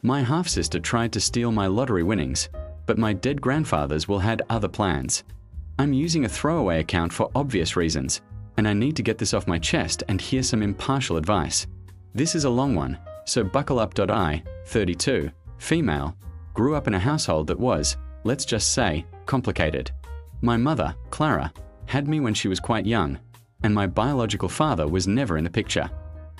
My half-sister tried to steal my lottery winnings, but my dead grandfathers will had other plans. I'm using a throwaway account for obvious reasons, and I need to get this off my chest and hear some impartial advice. This is a long one, so buckle up. I, 32, female, grew up in a household that was, let's just say, complicated. My mother, Clara, had me when she was quite young, and my biological father was never in the picture.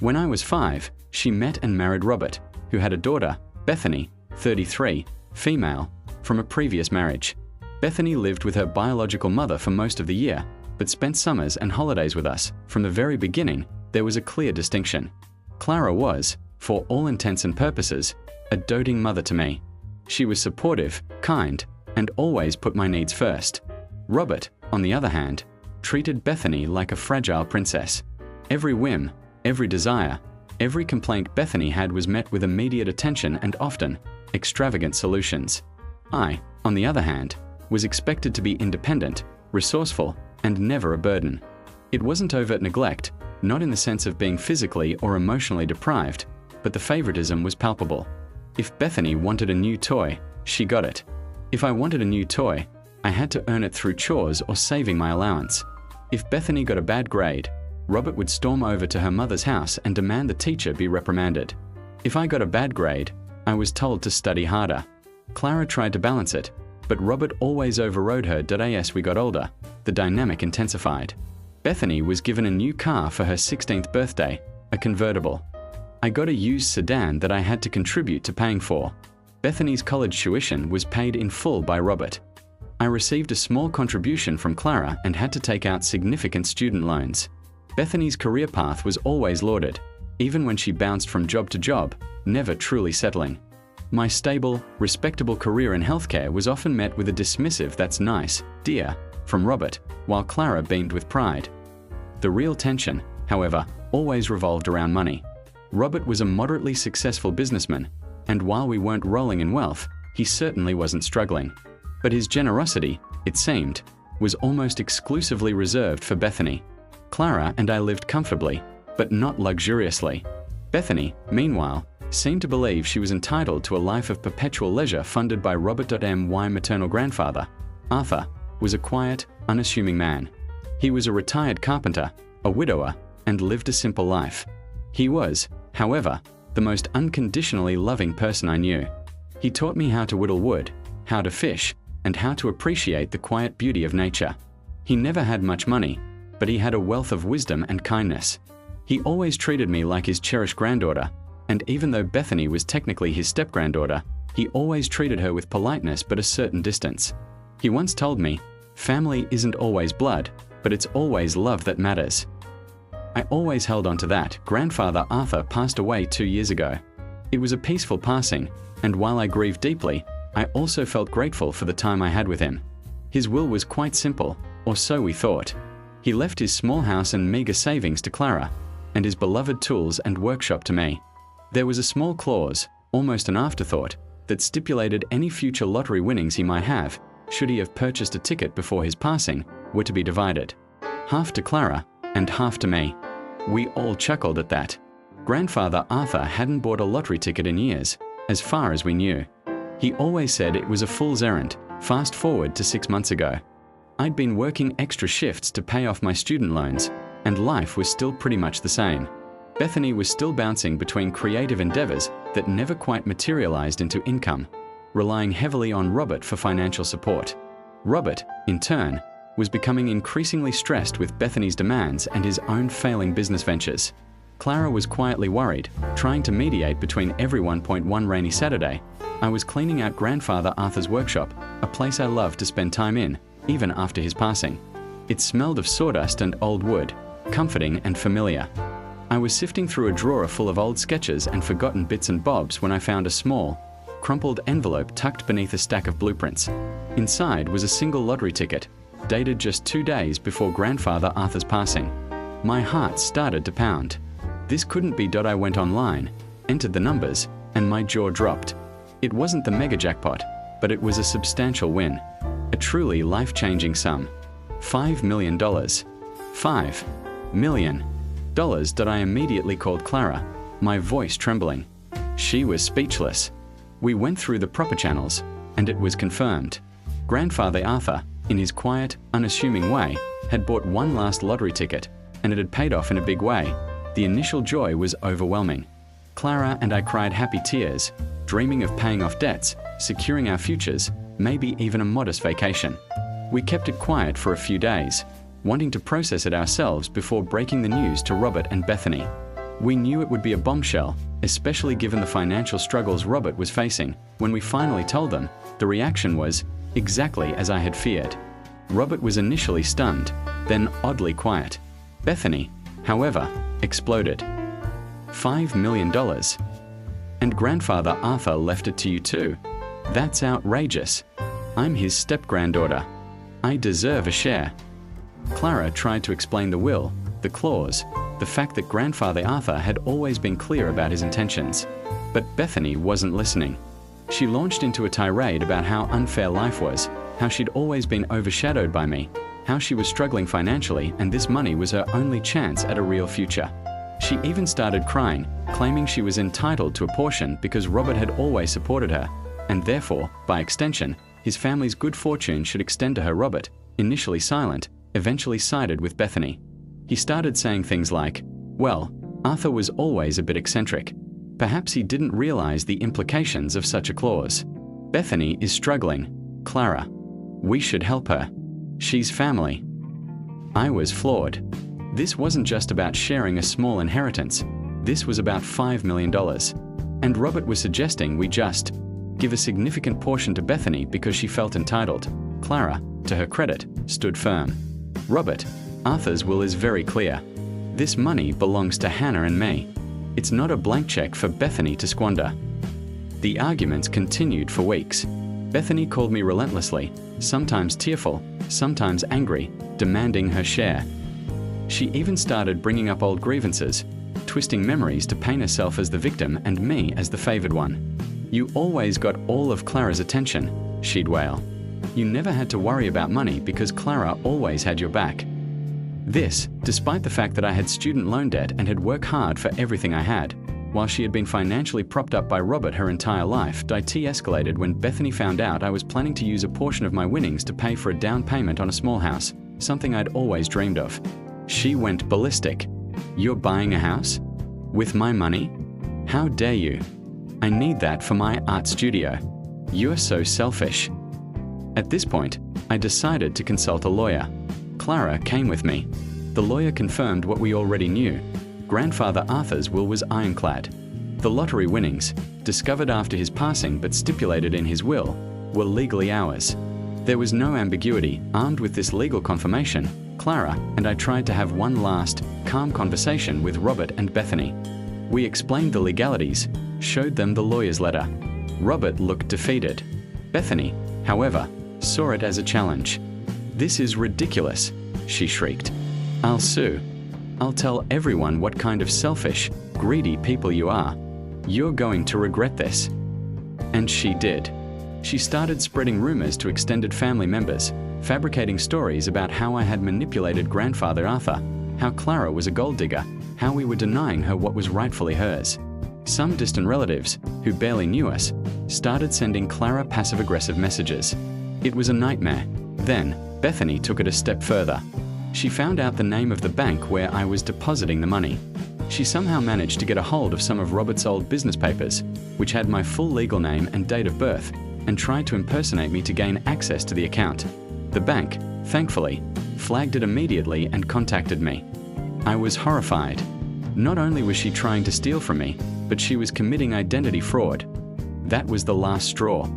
When I was 5, she met and married Robert, who had a daughter, Bethany, 33, female, from a previous marriage. Bethany lived with her biological mother for most of the year, but spent summers and holidays with us. From the very beginning, there was a clear distinction. Clara was, for all intents and purposes, a doting mother to me. She was supportive, kind, and always put my needs first. Robert, on the other hand, treated Bethany like a fragile princess. Every whim, every desire, every complaint Bethany had was met with immediate attention and often extravagant solutions. I, on the other hand, was expected to be independent, resourceful, and never a burden. It wasn't overt neglect, not in the sense of being physically or emotionally deprived, but the favoritism was palpable. If Bethany wanted a new toy, she got it. If I wanted a new toy, I had to earn it through chores or saving my allowance. If Bethany got a bad grade, Robert would storm over to her mother's house and demand the teacher be reprimanded. If I got a bad grade, I was told to study harder. Clara tried to balance it, but Robert always overrode her. As we got older, the dynamic intensified. Bethany was given a new car for her 16th birthday, a convertible. I got a used sedan that I had to contribute to paying for. Bethany's college tuition was paid in full by Robert. I received a small contribution from Clara and had to take out significant student loans. Bethany's career path was always lauded, even when she bounced from job to job, never truly settling. My stable, respectable career in healthcare was often met with a dismissive "that's nice, dear," from Robert, while Clara beamed with pride. The real tension, however, always revolved around money. Robert was a moderately successful businessman, and while we weren't rolling in wealth, he certainly wasn't struggling. But his generosity, it seemed, was almost exclusively reserved for Bethany. Clara and I lived comfortably, but not luxuriously. Bethany, meanwhile, seemed to believe she was entitled to a life of perpetual leisure funded by Robert. My maternal grandfather, Arthur, was a quiet, unassuming man. He was a retired carpenter, a widower, and lived a simple life. He was, however, the most unconditionally loving person I knew. He taught me how to whittle wood, how to fish, and how to appreciate the quiet beauty of nature. He never had much money, but he had a wealth of wisdom and kindness. He always treated me like his cherished granddaughter, and even though Bethany was technically his step-granddaughter, he always treated her with politeness but a certain distance. He once told me, "Family isn't always blood, but it's always love that matters." I always held on to that. Grandfather Arthur passed away 2 years ago. It was a peaceful passing, and while I grieved deeply, I also felt grateful for the time I had with him. His will was quite simple, or so we thought. He left his small house and meager savings to Clara, and his beloved tools and workshop to me. There was a small clause, almost an afterthought, that stipulated any future lottery winnings he might have, should he have purchased a ticket before his passing, were to be divided. Half to Clara, and half to me. We all chuckled at that. Grandfather Arthur hadn't bought a lottery ticket in years, as far as we knew. He always said it was a fool's errand. Fast forward to 6 months ago. I'd been working extra shifts to pay off my student loans, and life was still pretty much the same. Bethany was still bouncing between creative endeavors that never quite materialized into income, relying heavily on Robert for financial support. Robert, in turn, was becoming increasingly stressed with Bethany's demands and his own failing business ventures. Clara was quietly worried, trying to mediate between everyone. One rainy Saturday, I was cleaning out Grandfather Arthur's workshop, a place I loved to spend time in, even after his passing. It smelled of sawdust and old wood, comforting and familiar. I was sifting through a drawer full of old sketches and forgotten bits and bobs when I found a small, crumpled envelope tucked beneath a stack of blueprints. Inside was a single lottery ticket, dated just 2 days before Grandfather Arthur's passing. My heart started to pound. This couldn't be. I went online, entered the numbers, and my jaw dropped. It wasn't the mega jackpot, but it was a substantial win. A truly life-changing sum. $5 million. $5 million. I immediately called Clara, my voice trembling. She was speechless. We went through the proper channels, and it was confirmed. Grandfather Arthur, in his quiet, unassuming way, had bought one last lottery ticket, and it had paid off in a big way. The initial joy was overwhelming. Clara and I cried happy tears, dreaming of paying off debts, securing our futures, maybe even a modest vacation. We kept it quiet for a few days, wanting to process it ourselves before breaking the news to Robert and Bethany. We knew it would be a bombshell, especially given the financial struggles Robert was facing. When we finally told them, the reaction was exactly as I had feared. Robert was initially stunned, then oddly quiet. Bethany, however, exploded. $5 million. And Grandfather Arthur left it to you too. That's outrageous. I'm his step-granddaughter. I deserve a share. Clara tried to explain the will, the clause, the fact that Grandfather Arthur had always been clear about his intentions. But Bethany wasn't listening. She launched into a tirade about how unfair life was, how she'd always been overshadowed by me, how she was struggling financially and this money was her only chance at a real future. She even started crying, claiming she was entitled to a portion because Robert had always supported her, and therefore, by extension, his family's good fortune should extend to her. Robert, initially silent, eventually sided with Bethany. He started saying things like, well, Arthur was always a bit eccentric. Perhaps he didn't realize the implications of such a clause. Bethany is struggling. Clara, we should help her. She's family. I was floored. This wasn't just about sharing a small inheritance. This was about $5 million. And Robert was suggesting we just give a significant portion to Bethany because she felt entitled. Clara, to her credit, stood firm. Robert, Arthur's will is very clear. This money belongs to Hannah and me. It's not a blank check for Bethany to squander. The arguments continued for weeks. Bethany called me relentlessly, sometimes tearful, sometimes angry, demanding her share. She even started bringing up old grievances, twisting memories to paint herself as the victim and me as the favored one. You always got all of Clara's attention, she'd wail. You never had to worry about money because Clara always had your back. This, despite the fact that I had student loan debt and had worked hard for everything I had. While she had been financially propped up by Robert her entire life, IT escalated when Bethany found out I was planning to use a portion of my winnings to pay for a down payment on a small house, something I'd always dreamed of. She went ballistic. You're buying a house? With my money? How dare you? I need that for my art studio. You're so selfish. At this point, I decided to consult a lawyer. Clara came with me. The lawyer confirmed what we already knew. Grandfather Arthur's will was ironclad. The lottery winnings, discovered after his passing but stipulated in his will, were legally ours. There was no ambiguity. Armed with this legal confirmation, Clara and I tried to have one last, calm conversation with Robert and Bethany. We explained the legalities, showed them the lawyer's letter. Robert looked defeated. Bethany, however, saw it as a challenge. This is ridiculous, she shrieked. I'll sue. I'll tell everyone what kind of selfish, greedy people you are. You're going to regret this. And she did. She started spreading rumors to extended family members, fabricating stories about how I had manipulated Grandfather Arthur, how Clara was a gold digger, how we were denying her what was rightfully hers. Some distant relatives, who barely knew us, started sending Clara passive-aggressive messages. It was a nightmare. Then, Bethany took it a step further. She found out the name of the bank where I was depositing the money. She somehow managed to get a hold of some of Robert's old business papers, which had my full legal name and date of birth, and tried to impersonate me to gain access to the account. The bank, thankfully, flagged it immediately and contacted me. I was horrified. Not only was she trying to steal from me, but she was committing identity fraud. That was the last straw.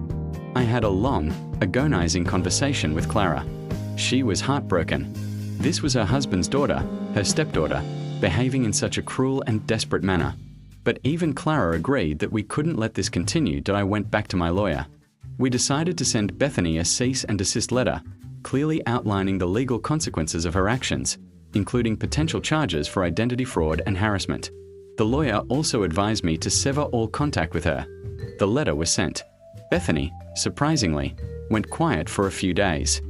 I had a long, agonizing conversation with Clara. She was heartbroken. This was her husband's daughter, her stepdaughter, behaving in such a cruel and desperate manner. But even Clara agreed that we couldn't let this continue. I went back to my lawyer. We decided to send Bethany a cease and desist letter, clearly outlining the legal consequences of her actions, including potential charges for identity fraud and harassment. The lawyer also advised me to sever all contact with her. The letter was sent. Bethany, surprisingly, went quiet for a few days.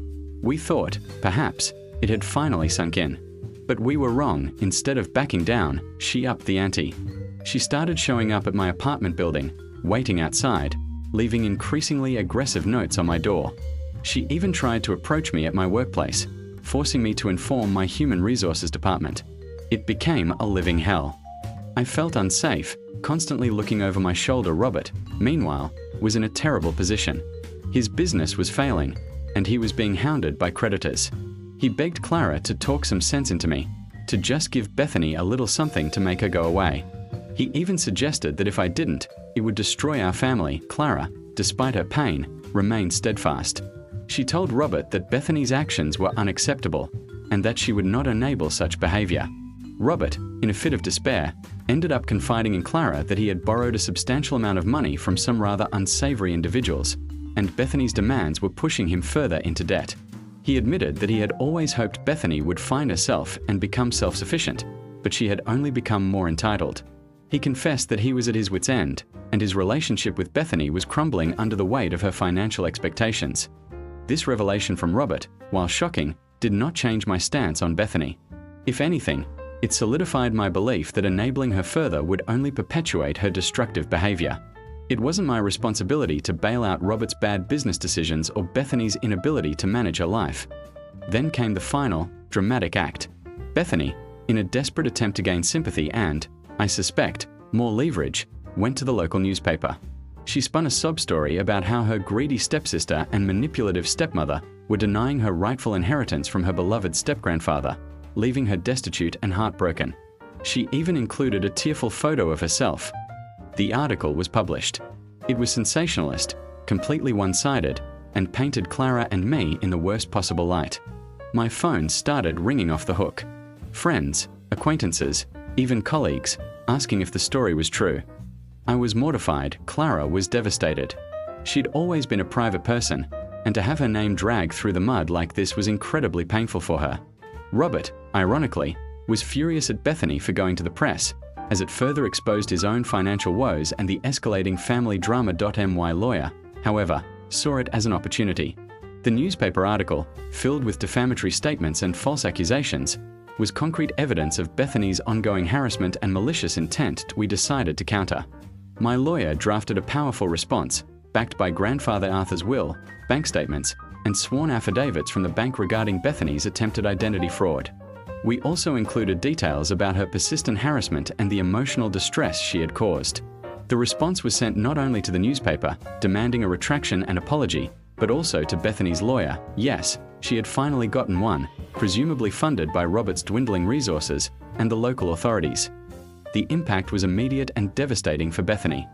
We thought, perhaps, it had finally sunk in. But we were wrong. Instead of backing down, she upped the ante. She started showing up at my apartment building, waiting outside, leaving increasingly aggressive notes on my door. She even tried to approach me at my workplace, forcing me to inform my human resources department. It became a living hell. I felt unsafe, constantly looking over my shoulder. Robert, meanwhile, was in a terrible position. His business was failing, and he was being hounded by creditors. He begged Clara to talk some sense into me, to just give Bethany a little something to make her go away. He even suggested that if I didn't, it would destroy our family. Clara, despite her pain, remained steadfast. She told Robert that Bethany's actions were unacceptable and that she would not enable such behavior. Robert, in a fit of despair, ended up confiding in Clara that he had borrowed a substantial amount of money from some rather unsavory individuals, and Bethany's demands were pushing him further into debt. He admitted that he had always hoped Bethany would find herself and become self-sufficient, but she had only become more entitled. He confessed that he was at his wit's end, and his relationship with Bethany was crumbling under the weight of her financial expectations. This revelation from Robert, while shocking, did not change my stance on Bethany. If anything, it solidified my belief that enabling her further would only perpetuate her destructive behavior. It wasn't my responsibility to bail out Robert's bad business decisions or Bethany's inability to manage her life. Then came the final, dramatic act. Bethany, in a desperate attempt to gain sympathy and, I suspect, more leverage, went to the local newspaper. She spun a sob story about how her greedy stepsister and manipulative stepmother were denying her rightful inheritance from her beloved step-grandfather, leaving her destitute and heartbroken. She even included a tearful photo of herself. The article was published. It was sensationalist, completely one-sided, and painted Clara and me in the worst possible light. My phone started ringing off the hook. Friends, acquaintances, even colleagues, asking if the story was true. I was mortified. Clara was devastated. She'd always been a private person, and to have her name dragged through the mud like this was incredibly painful for her. Robert, ironically, was furious at Bethany for going to the press, as it further exposed his own financial woes, and the escalating family drama. My lawyer, however, saw it as an opportunity. The newspaper article, filled with defamatory statements and false accusations, was concrete evidence of Bethany's ongoing harassment and malicious intent. We decided to counter. My lawyer drafted a powerful response, backed by grandfather Arthur's will, bank statements, and sworn affidavits from the bank regarding Bethany's attempted identity fraud. We also included details about her persistent harassment and the emotional distress she had caused. The response was sent not only to the newspaper, demanding a retraction and apology, but also to Bethany's lawyer. Yes, she had finally gotten one, presumably funded by Robert's dwindling resources and the local authorities. The impact was immediate and devastating for Bethany.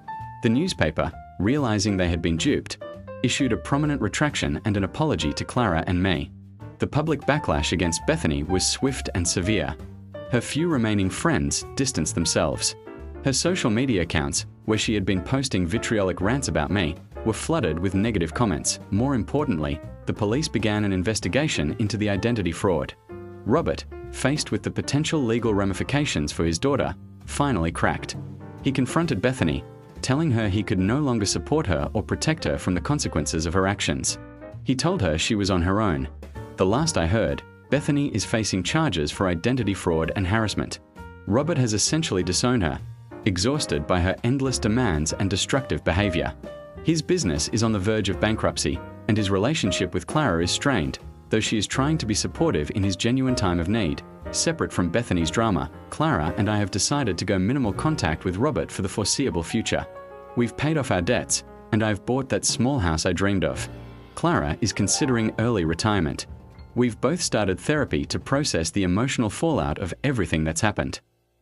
The newspaper, realizing they had been duped, issued a prominent retraction and an apology to Clara and me. The public backlash against Bethany was swift and severe. Her few remaining friends distanced themselves. Her social media accounts, where she had been posting vitriolic rants about me, were flooded with negative comments. More importantly, the police began an investigation into the identity fraud. Robert, faced with the potential legal ramifications for his daughter, finally cracked. He confronted Bethany, telling her he could no longer support her or protect her from the consequences of her actions. He told her she was on her own. The last I heard, Bethany is facing charges for identity fraud and harassment. Robert has essentially disowned her, exhausted by her endless demands and destructive behavior. His business is on the verge of bankruptcy, and his relationship with Clara is strained, though she is trying to be supportive in his genuine time of need. Separate from Bethany's drama, Clara and I have decided to go minimal contact with Robert for the foreseeable future. We've paid off our debts, and I've bought that small house I dreamed of. Clara is considering early retirement. We've both started therapy to process the emotional fallout of everything that's happened.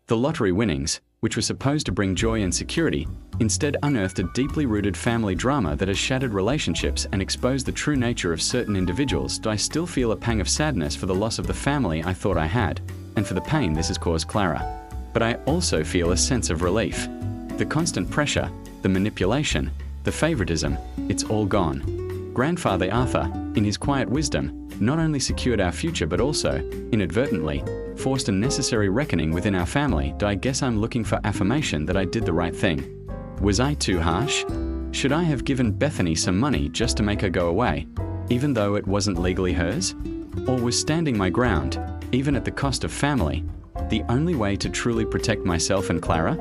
The lottery winnings, which were supposed to bring joy and security, instead unearthed a deeply rooted family drama that has shattered relationships and exposed the true nature of certain individuals. Do I still feel a pang of sadness for the loss of the family I thought I had, and for the pain this has caused Clara? But I also feel a sense of relief. The constant pressure, the manipulation, the favoritism, it's all gone. Grandfather Arthur, in his quiet wisdom, not only secured our future but also, inadvertently, forced a necessary reckoning within our family. I guess I'm looking for affirmation that I did the right thing. Was I too harsh? Should I have given Bethany some money just to make her go away, even though it wasn't legally hers? Or was standing my ground, even at the cost of family, the only way to truly protect myself and Clara?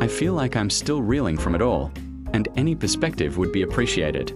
I feel like I'm still reeling from it all. and any perspective would be appreciated.